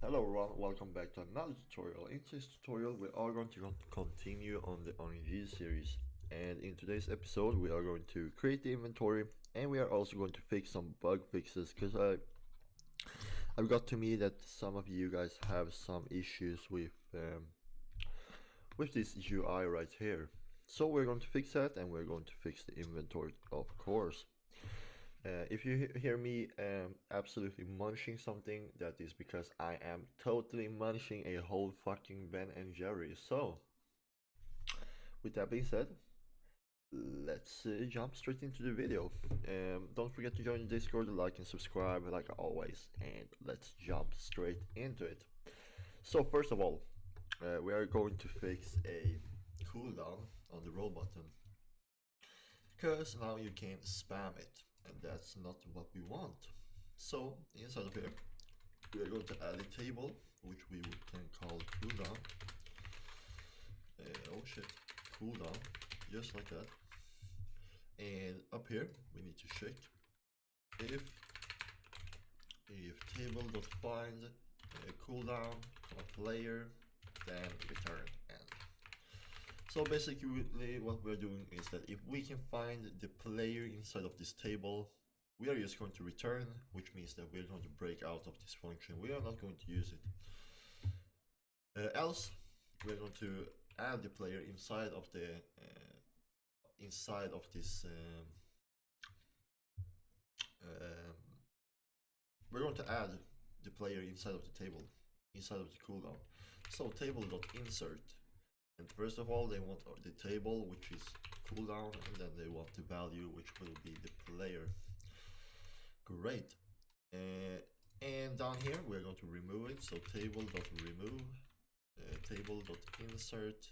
Hello everyone, welcome back to another tutorial. In today's tutorial we are going to continue on the RNG series, and in today's episode we are going to create the inventory, and we are also going to fix some bug fixes, because I've got to me that some of you guys have some issues with this UI right here. So we're going to fix that, and we're going to fix the inventory, of course. If you hear me absolutely munching something, that is because I am totally munching a whole fucking Ben and Jerry. So, with that being said, let's jump straight into the video. Don't forget to join the Discord, like and subscribe like always, and let's jump straight into it. So first of all, we are going to fix a cooldown on the roll button, because now you can spam it, and that's not what we want. So inside of here we are going to add a table which we can call cooldown. Oh shit, cooldown, just like that. And up here we need to check if table.find cooldown player, then return end. So basically what we're doing is that if we can find the player inside of this table, we are just going to return, which means that we're going to break out of this function. We are not going to use it. Else, we're going to add the player inside of the inside of this. We're going to add the player inside of the table, inside of the cooldown. So table.insert. And first of all, they want the table, which is cooldown, and then they want the value, which will be the player. Great. And down here, we're going to remove it. So table.remove, table.insert,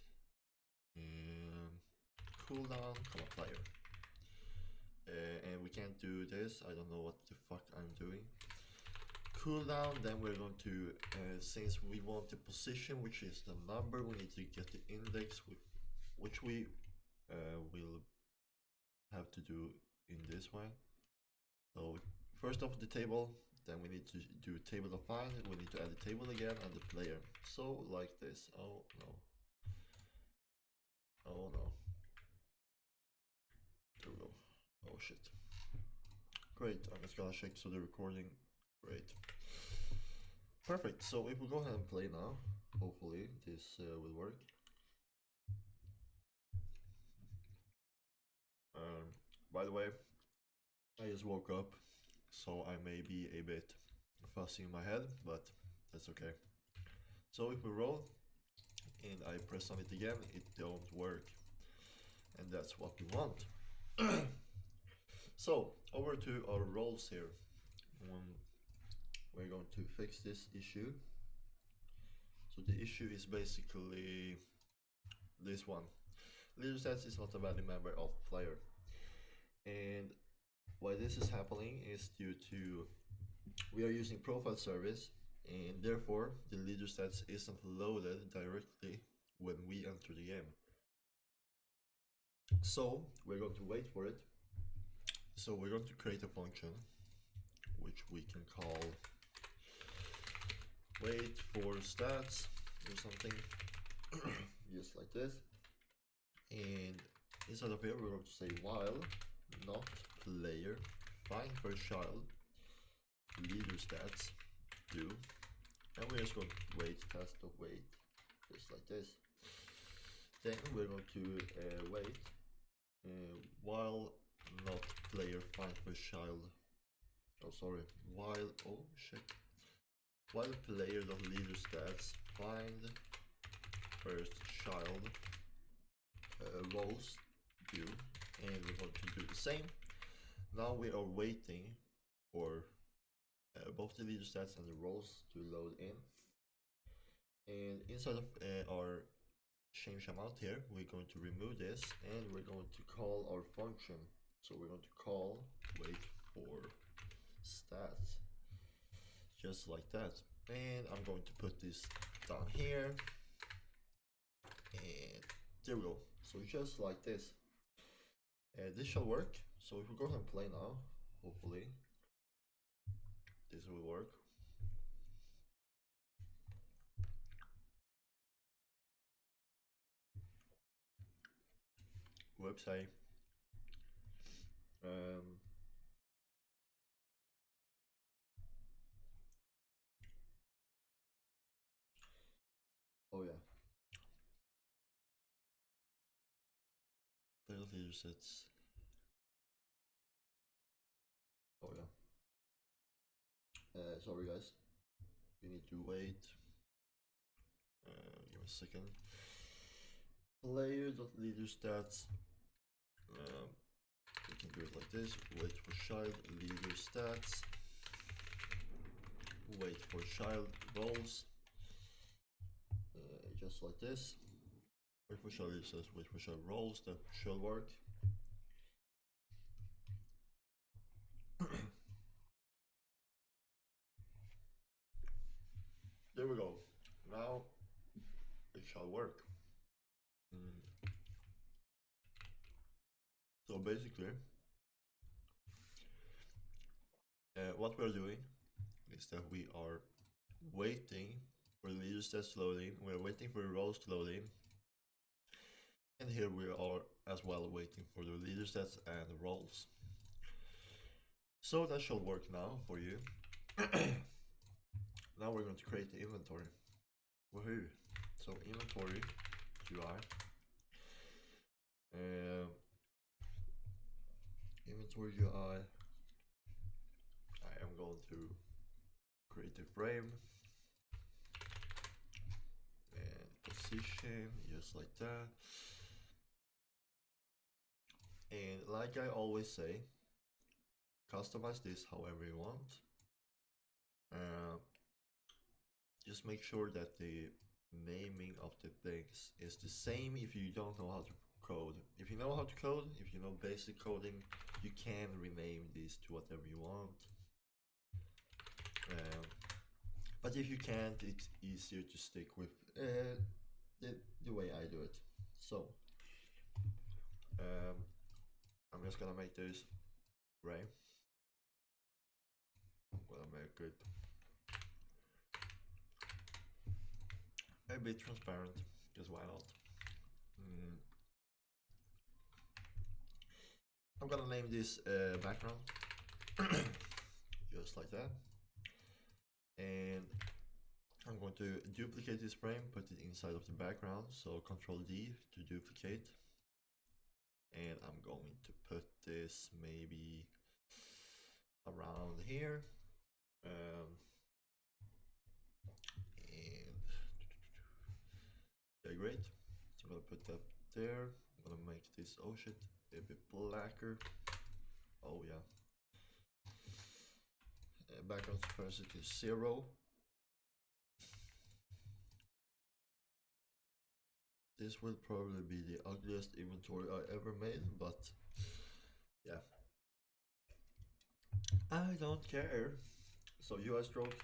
cooldown, player. And we can't do this. I don't know what the fuck I'm doing. Cooldown, then we're going to, since we want the position, which is the number, we need to get the index, which we will have to do in this way. So first off the table, then we need to do table of find, we need to add the table again and the player. So like this. Oh no. Oh no. There we go. Oh shit. Great, I'm just gonna check so the recording. Great. Perfect, so if we go ahead and play now, hopefully this will work. By the way, I just woke up, so I may be a bit fuzzy in my head, but that's okay. So if we roll and I press on it again, it don't work, and that's what we want. So over to our rolls here. We're going to fix this issue. So the issue is basically this one. Leader stats is not a valid member of player, and why this is happening is due to we are using profile service, and therefore the leader stats isn't loaded directly when we enter the game. So we're going to wait for it. So we're going to create a function which we can call wait for stats or something, just like this. And inside of here we're going to say while not player find first child leader stats do, and we're just going to wait test of wait, just like this. Then we're going to wait while not player find first child. Oh sorry, while while player dot leader stats find first child roles do, and we're going to do the same. Now we are waiting for both the leader stats and the roles to load in, and inside of our change amount here we're going to remove this, and we're going to call our function. So we're going to call wait for stats, just like that. And I'm going to put this down here, and there we go. So just like this, this shall work. So if we go ahead and play now, hopefully this will work. Website. Oh yeah. Playlist leader sets. Oh yeah. Sorry guys. You need to wait. Give me a second. Player.leader stats. We can do it like this. Wait for child leader stats. Wait for child roles. Just like this. Wait for child leader stats. Wait for child roles. That shall work. There we go. Now it shall work. So basically, what we're doing is that we are waiting for the leader stats loading. We're waiting for the roles to load in. And here we are as well waiting for the leader stats and the roles. So that shall work now for you. Now we're going to create the inventory. Woohoo! So inventory UI. Inventory UI. I am going to create a frame and position just like that. And like I always say, customize this however you want. Just make sure that the naming of the things is the same if you don't know how to code. If you know how to code, if you know basic coding, you can rename these to whatever you want. But if you can't, it's easier to stick with the way I do it. So I'm just gonna make this gray. I'm gonna make it a bit transparent, because why not? I'm gonna name this background, just like that. And I'm going to duplicate this frame, put it inside of the background, so Control D to duplicate. And I'm going to put this maybe around here. And okay, great. So I'm gonna put that there. I'm gonna make this, oh shit, a bit blacker. Oh yeah. Background opacity is 0. This will probably be the ugliest inventory I ever made, but yeah, I don't care. So UI stroke,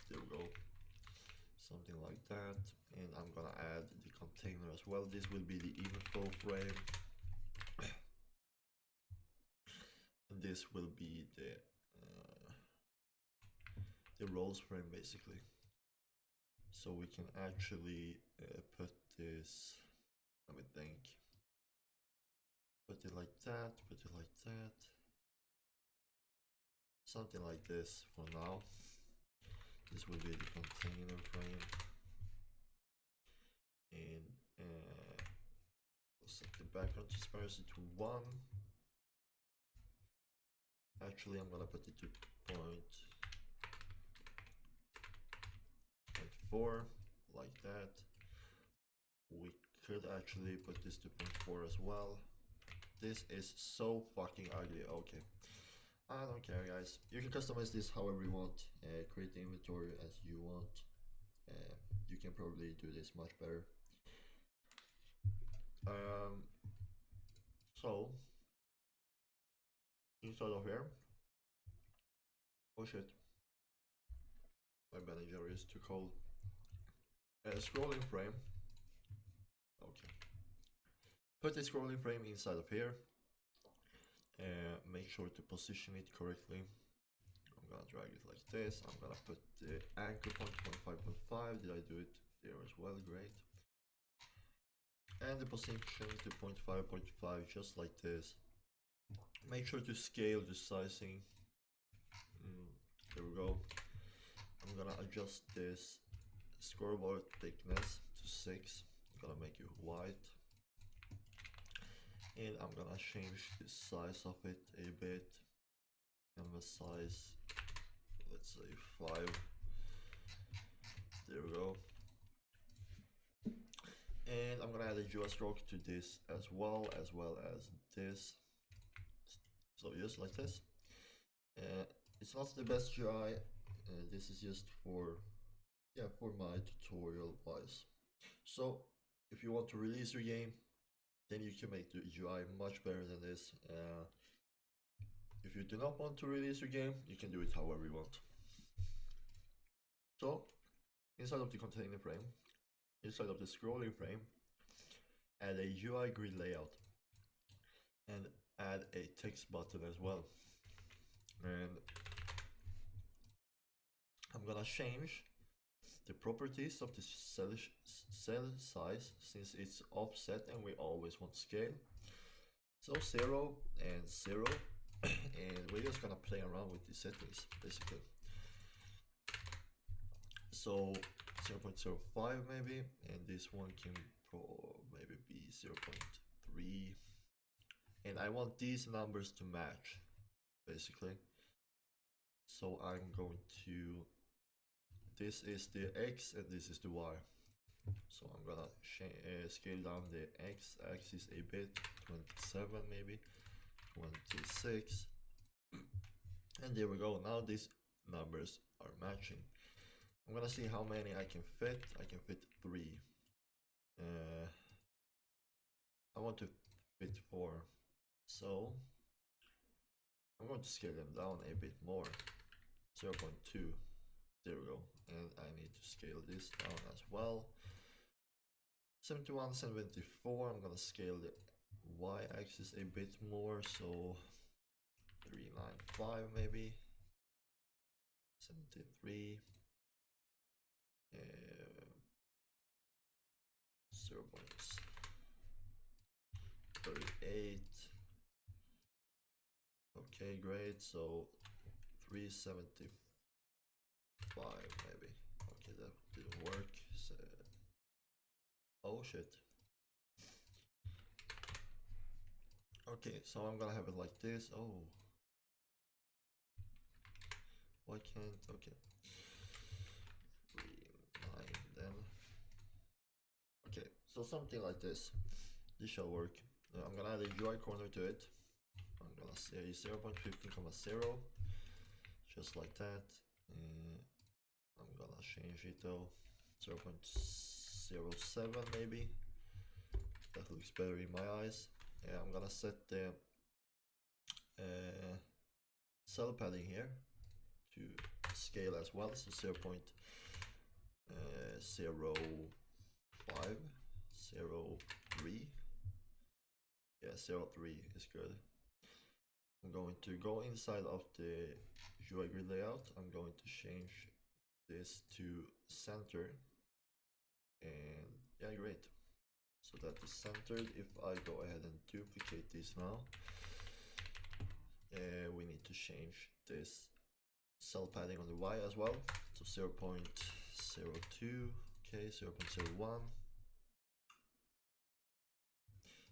there we go, something like that. And I'm gonna add the container as well. This will be the info frame. And this will be the roles frame basically. So we can actually put this, let me think, put it like that, put it like that, something like this for now. This will be the container frame, and we'll set the background transparency to 1. Actually, I'm gonna put it to 0.4, like that. We could actually put this to 0.4 as well. This is so fucking ugly. Okay, I don't care, guys. You can customize this however you want. Create the inventory as you want. You can probably do this much better. So inside of here, oh shit, my manager is too cold. Scrolling frame. Okay, put the scrolling frame inside of here. Make sure to position it correctly. I'm gonna drag it like this. I'm gonna put the anchor point 0.5.5. Did I do it there as well? Great. and the position to 0.5, 0.5, just like this. Make sure to scale the sizing. There we go. I'm gonna adjust this scoreboard thickness to 6. I'm gonna make it white. And I'm gonna change the size of it a bit. Canvas size, let's say 5. There we go. And I'm gonna add a UI stroke to this as well as this. So just like this. It's not the best UI. This is just for my tutorial wise. So if you want to release your game, then you can make the UI much better than this. If you do not want to release your game, you can do it however you want. So inside of the container frame, inside of the scrolling frame, add a UI grid layout and add a text button as well. And I'm gonna change the properties of the cell size since it's offset and we always want scale. So 0 and 0, and we're just gonna play around with the settings basically. So 0.05 maybe, and this one can maybe be 0.3, and I want these numbers to match basically. So I'm going to, this is the X and this is the Y. So I'm gonna scale down the X axis a bit, 27 maybe, 26, and there we go. Now these numbers are matching. I'm gonna see how many I can fit. I can fit 3. I want to fit 4, so I'm going to scale them down a bit more, 0.2. There we go, and I need to scale this down as well. 71, 74, I'm gonna scale the y-axis a bit more, so 395 maybe, 73, 0.38. Okay, great, so 375 maybe. Okay, that didn't work. So, oh shit. Okay, so I'm gonna have it like this. Oh, why can't? Okay, 39 then. Okay, so something like this. This shall work. I'm gonna add a UI corner to it. I'm gonna say 0.15, just like that. I'm gonna change it though, 0.07 maybe. That looks better in my eyes. Yeah, I'm gonna set the cell padding here to scale as well, so 0.05, 0.3. Yeah, 0.3 is good. I'm going to go inside of the UI grid layout. I'm going to change this to center, and yeah, great. So that is centered. If I go ahead and duplicate this now, we need to change this cell padding on the Y as well. So 0.02, okay, 0.01,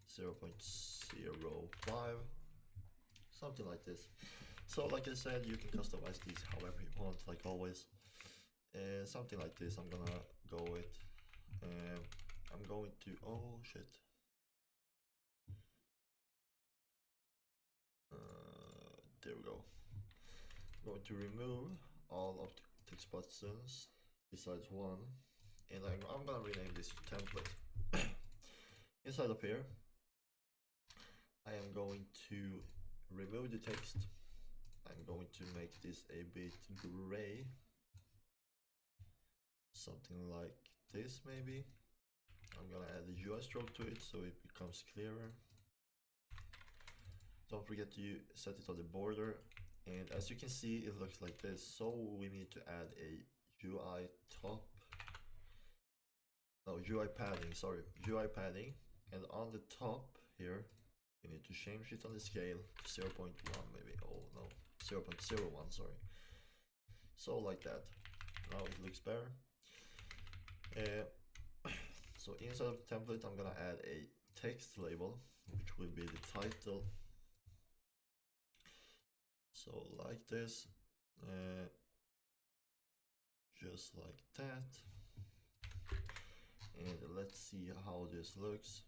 0.05, something like this. So like I said, you can customize these however you want, like always. Something like this I'm gonna go with. I'm going to, oh shit. There we go. I'm going to remove all of the text buttons besides one, and I'm gonna rename this template. Inside of here, I am going to remove the text. I'm going to make this a bit gray, something like this maybe. I'm gonna add a UI stroke to it so it becomes clearer. Don't forget to set it on the border, and as you can see it looks like this. So we need to add a UI padding, sorry, UI padding, and on the top here you need to change it on the scale to 0.1 maybe. Oh no, 0.01, sorry. So like that. Now it looks better. So inside of the template I'm gonna add a text label which will be the title. So like this, just like that. And let's see how this looks.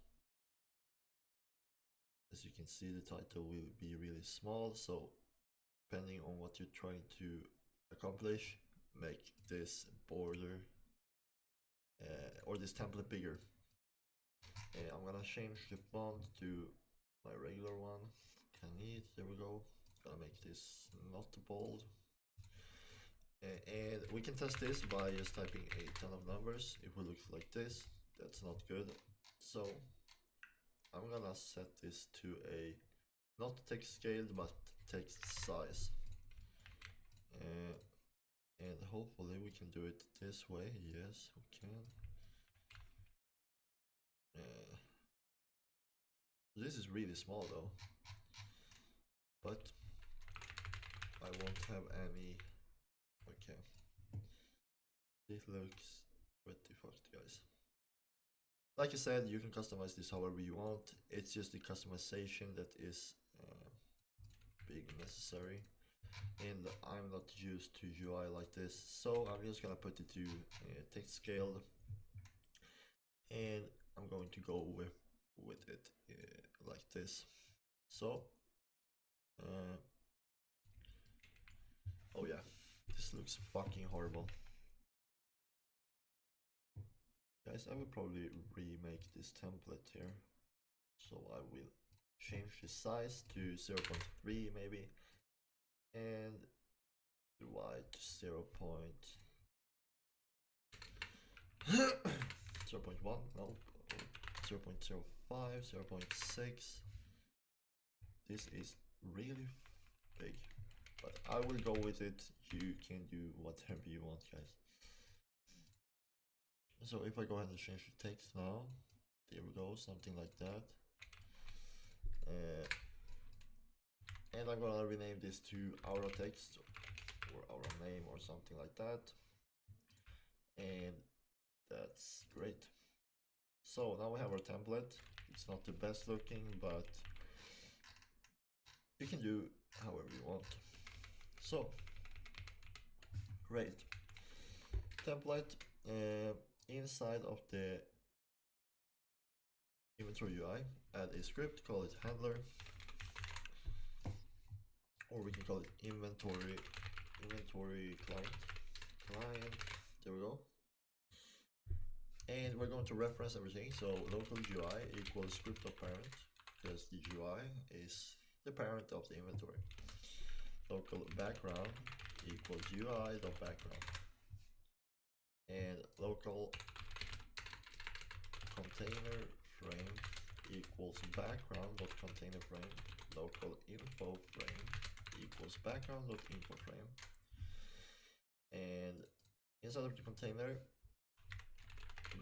As you can see, the title will be really small, so depending on what you're trying to accomplish, make this border or this template bigger. I'm gonna change the font to my regular one. There we go. Gonna make this not bold. And we can test this by just typing a ton of numbers. If we look like this, that's not good. So I'm gonna set this to a not text scale but text size. And hopefully we can do it this way. Yes, we can. This is really small though, but I won't have any. Okay, this looks pretty fucked, guys. Like I said, you can customize this however you want. It's just the customization that is being necessary, and I'm not used to UI like this, so I'm just gonna put it to text scale, and I'm going to go with it like this. So oh yeah, this looks fucking horrible. Guys, I will probably remake this template here. So I will change the size to 0.3 maybe, and the width to 0.1, no, 0.05, 0.6. This is really big, but I will go with it. You can do whatever you want, guys. So if I go ahead and change the text now, there we go, something like that. And I'm gonna rename this to our text or our name or something like that. And that's great. So now we have our template. It's not the best looking, but you can do however you want. So great template. Inside of the inventory UI, add a script, call it handler, or we can call it inventory client. There we go. And we're going to reference everything. So local UI equals script of parent, because the UI is the parent of the inventory. Local background equals UI.background. And local container frame equals background.container frame. Local info frame equals background.info frame. And inside of the container,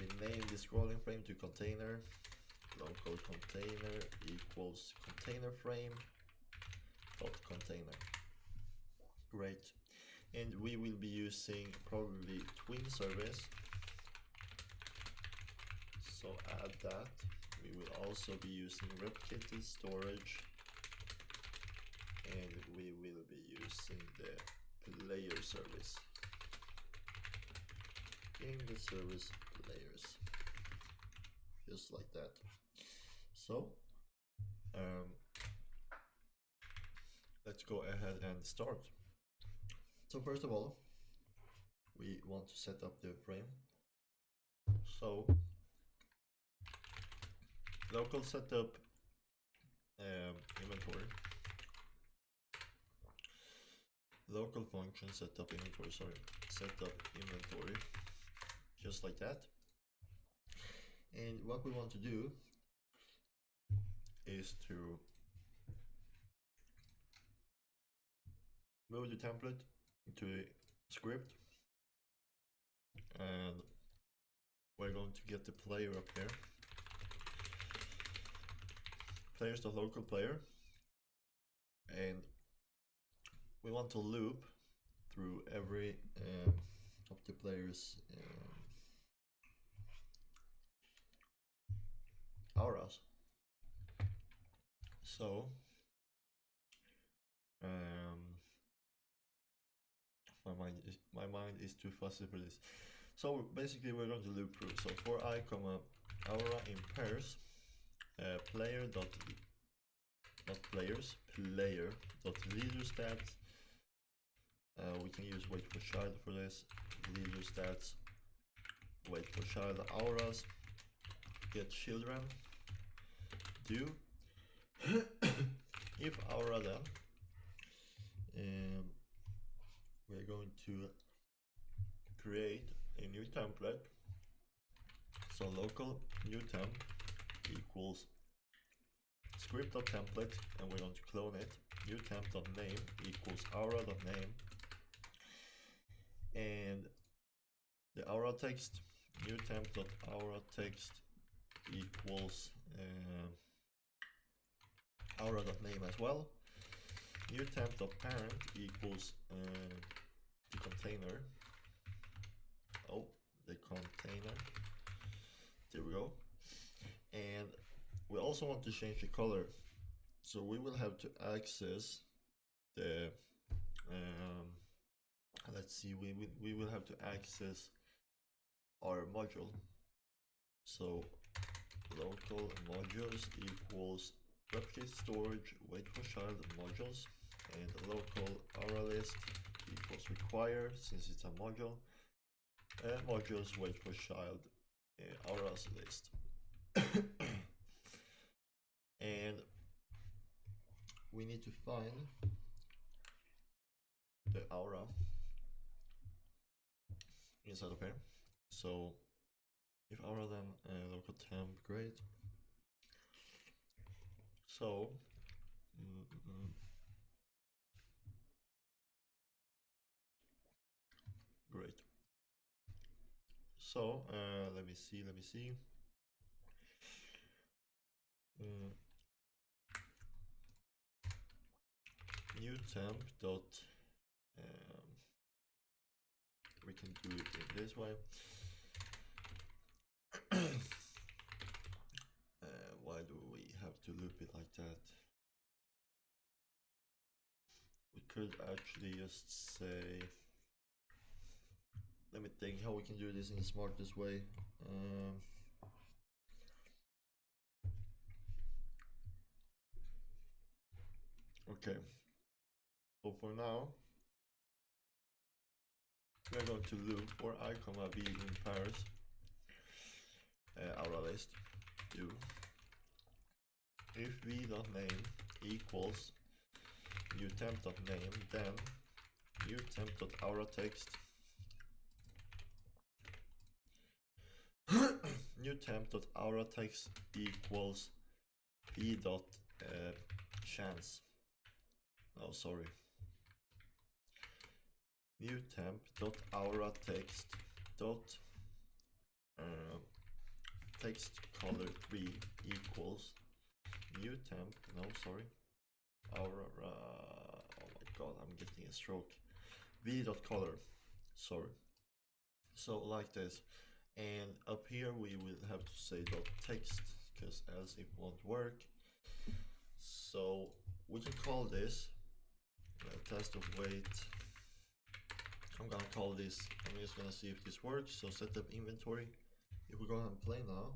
we name the scrolling frame to container. Local container equals container frame dot container. Great. And we will be using probably twin service, so add that. We will also be using replicated storage, and we will be using the player service in the service layers, just like that. So let's go ahead and start. So first of all, we want to set up the frame. So local setup inventory, local function setup inventory, setup inventory, just like that. And what we want to do is to move the template into a script, and we're going to get the player up here. players.local player, and we want to loop through every of the players' auras. So my mind is too fussy for this. So basically we're going to loop through. So for I comma aura in pairs, player dot players player dot leader stats. We can use wait for child for this. Leader stats, wait for child auras, get children, do if aura then, we're going to create a new template. So local new temp equals script.template, and we're going to clone it. New temp.name equals aura.name, and the aura text, new temp.aura text equals aura.name as well. New temp.parent equals the container. Oh, the container. There we go. And we also want to change the color. So we will have to access the let's see, we will have to access our module. So local modules equals replicate storage wait for child modules, and local aura list equals require, since it's a module, modules wait for child auras list. And we need to find the aura inside of here. So if aura, then local temp, great. So great. So let me see. New temp dot we can do it in this way. Why do we have to loop it like that? We could actually just say, let me think how we can do this in the smartest way. Okay, so for now we are going to loop for I comma b in pairs aura list do if v.name equals new temp.name, then new temp.aura text new temp.aura text equals v.chance. Oh, sorry. New temp.aura text dot text color 3 equals new temp, no, sorry, aura, oh my god, I'm getting a stroke, v.color, sorry. So like this, and up here we will have to say dot text, because else it won't work. So we can call this test of weight. I'm gonna call this, I'm just gonna see if this works. So set up inventory. If we go ahead and play now,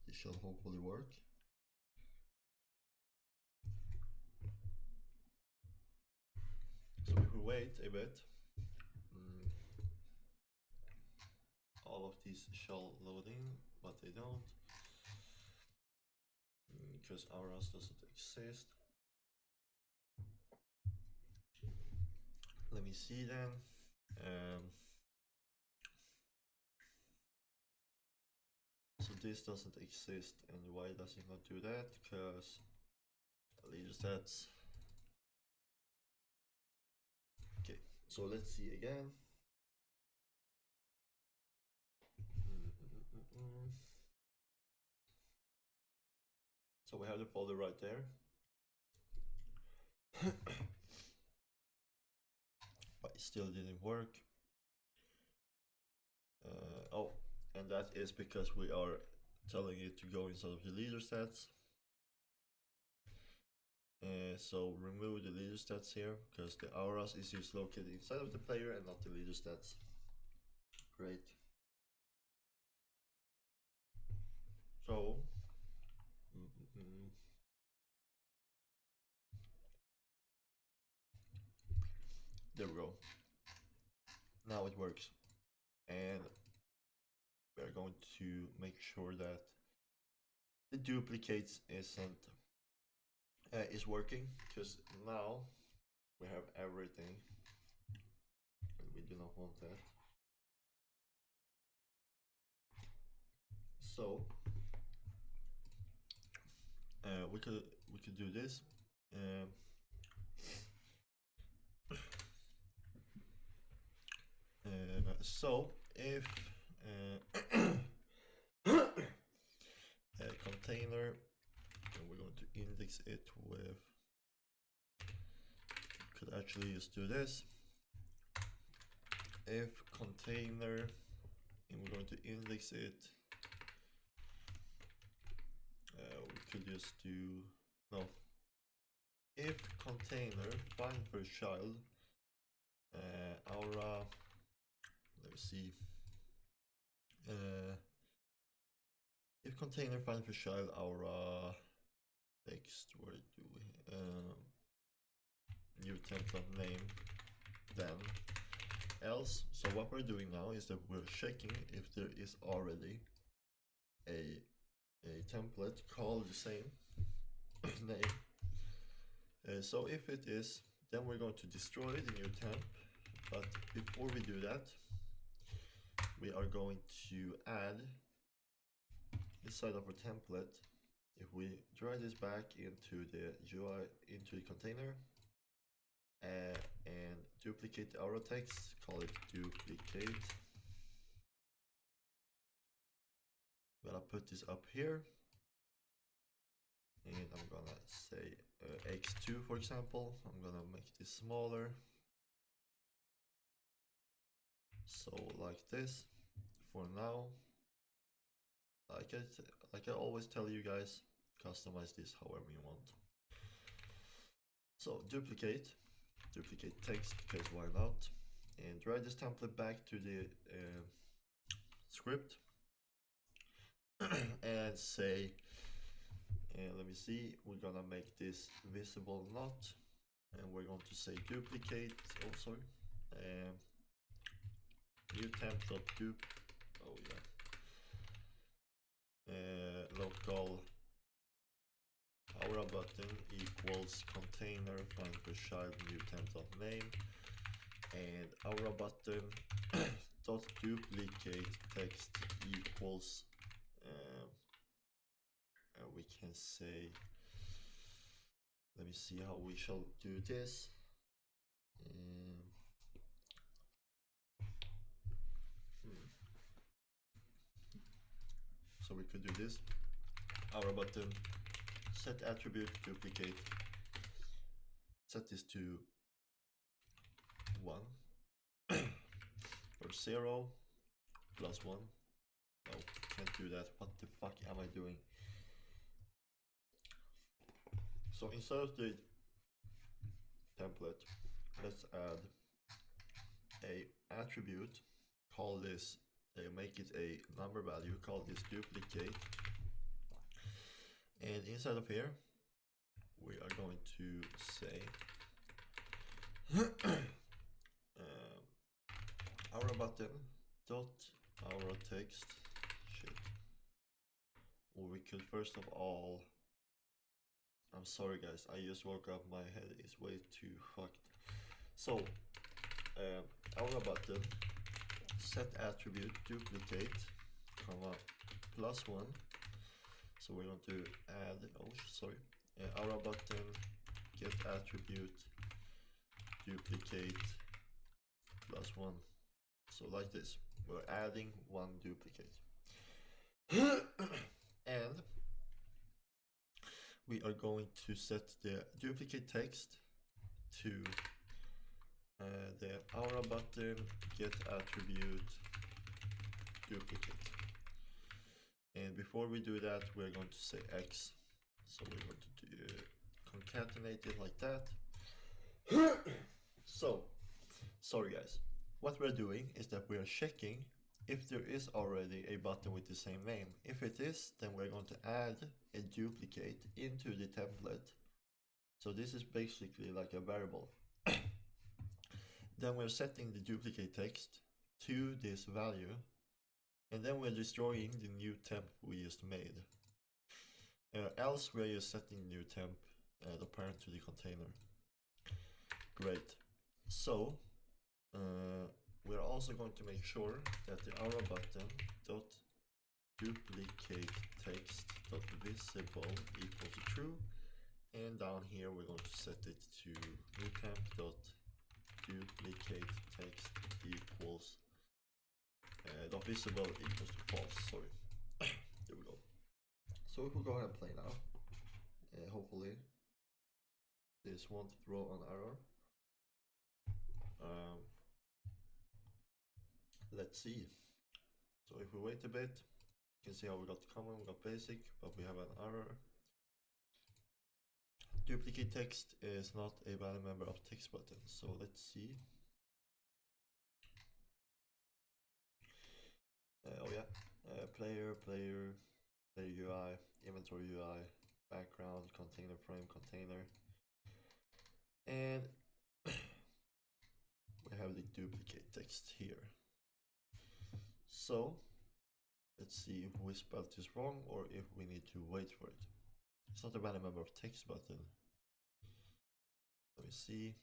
this shall hopefully work. So if we wait a bit, all of these shall load in, but they don't, because auras doesn't exist. Let me see then. So this doesn't exist, and why does it not do that? Because leader stats. Okay, so let's see again. So we have the folder right there. But it still didn't work. Oh, and that is because we are telling it to go inside of the leader stats. So remove the leader stats here, because the auras is just located inside of the player and not the leader stats. Great. So there we go. Now it works, and we're going to make sure that the duplicates is working, because now we have everything and we do not want that. So we could do this. So if a container, and we're going to index it with, could actually just do this. If container, and we're going to index it, we could just do, no, if container find for child, aura, let's see, if container find for child aura text, where do we, new template name, then else. So what we're doing now is that we're checking if there is already a template called the same name. So if it is, then we're going to destroy the new temp. But before we do that, we are going to add inside of our template. If we drag this back into the UI, into the container, and duplicate the aura text, call it duplicate. I'm gonna put this up here, and I'm gonna say x2 for example. I'm gonna make this smaller, so like this for now. Like I always tell you guys, customize this however you want. So duplicate text, because why not, and drag this template back to the script and say, let me see, we're gonna make this visible not, and we're going to say duplicate, oh sorry, new temp.dup, oh yeah, local aura button equals container find for child new temp.name, and aura button dot duplicate text equals, we can say, let me see how we shall do this. So we could do this, aura button set attribute duplicate, set this to 1 or 0 plus 1. No, can't do that. What the fuck am I doing? So instead of the template, let's add a attribute, call this, make it a number value, call this duplicate, and inside of here we are going to say aura button dot aura text, shit, or we could first of all, I'm sorry guys, I just woke up, my head is way too fucked. So aura button set attribute duplicate, comma +1. So we're going to add, oh sorry, aura button get attribute duplicate +1. So like this, we're adding 1 duplicate. And we are going to set the duplicate text to the aura button get attribute duplicate. And before we do that, we're going to say X. So we're going to do concatenate it like that. So, sorry guys. What we're doing is that we are checking if there is already a button with the same name. If it is, then we're going to add a duplicate into the template. So this is basically like a variable. Then we're setting the duplicate text to this value, and then we're destroying the new temp we just made. Else we're just setting new temp, the parent to the container. Great. So we're also going to make sure that the aura button dot duplicate text dot visible equals to true, and down here we're going to set it to new temp dot duplicate text equals dot visible equals to false. Sorry. There we go. So if we go ahead and play now, hopefully this won't throw an error. Let's see. So if we wait a bit, you can see how we got common, we got basic, but we have an error. Duplicate text is not a valid member of text button. So let's see. Player UI, inventory UI, background, container frame, container, and we have the duplicate text here. So let's see if we spelled this wrong or if we need to wait for it. It's not a valid member of text button. Let me see.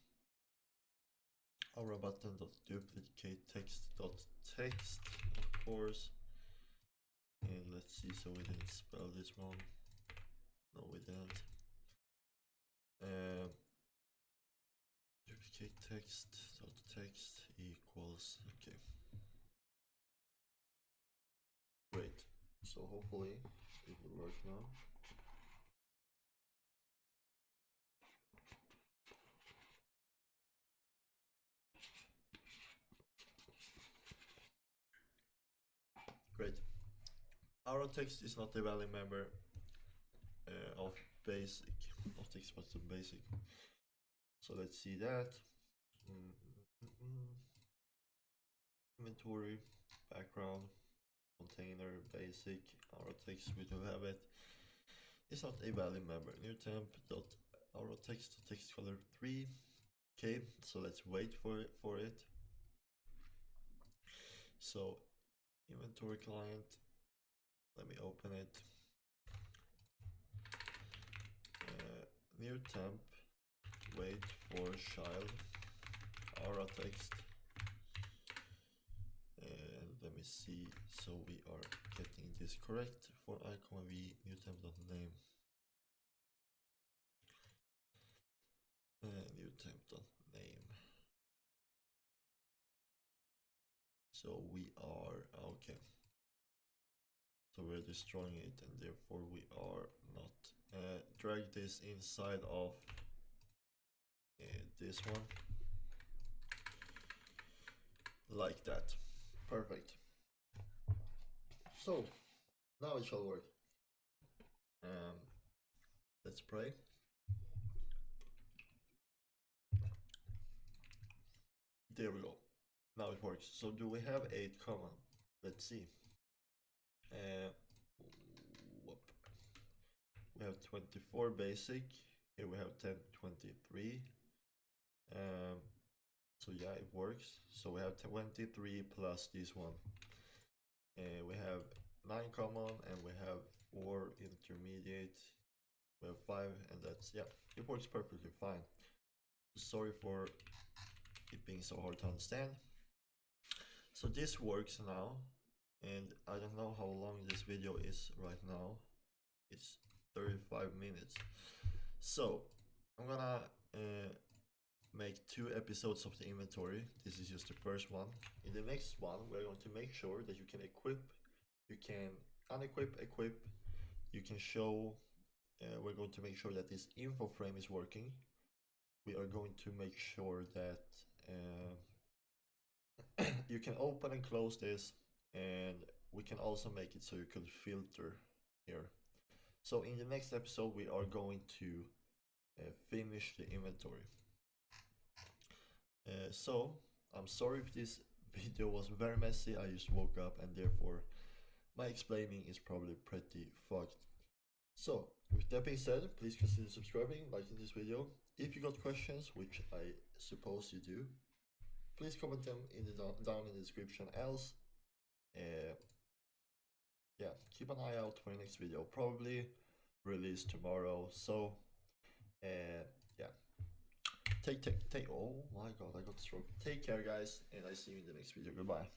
Aura button dot duplicate text dot text, of course. And let's see, so we didn't spell this wrong. No, we didn't. Duplicate text dot text equals, okay. Great. So hopefully it will work now. Great. Our text is not a valid member of basic, of text button basic. So let's see that. Inventory, background, container, basic, our text, we do have it. It's not a valid member. New temp dot our text color 3. Okay, so let's wait for it. So inventory client, let me open it. New temp, wait for child, aura text, and let me see, so we are getting this correct. For icon v new temp dot name, new temp dot name. So we are okay. So we're destroying it, and therefore we are not. Drag this inside of this one, like that. Perfect. So now it shall work. Let's pray. There we go. Now it works. So do we have 8 common? Let's see. We have 24 basic. Here we have 10, 23. So yeah, it works. So we have 23 plus this one. We have 9 common and we have 4 intermediate. We have 5, and that's, yeah, it works perfectly fine. Sorry for it being so hard to understand. So this works now, and I don't know how long this video is right now. It's 35 minutes. So I'm gonna make 2 episodes of the inventory. This is just the first one. In the next one, we're going to make sure that you can equip, you can unequip, equip, you can show we're going to make sure that this info frame is working. We are going to make sure that you can open and close this, and we can also make it so you can filter here. So in the next episode we are going to finish the inventory. So I'm sorry if this video was very messy. I just woke up and therefore my explaining is probably pretty fucked. So with that being said, please consider subscribing, liking this video. If you got questions, which I suppose you do, please comment them in the down in the description. Else, yeah, keep an eye out for the next video. Probably released tomorrow. So, yeah. Take. Oh my god, I got stroke. Take care, guys, and I see you in the next video. Goodbye.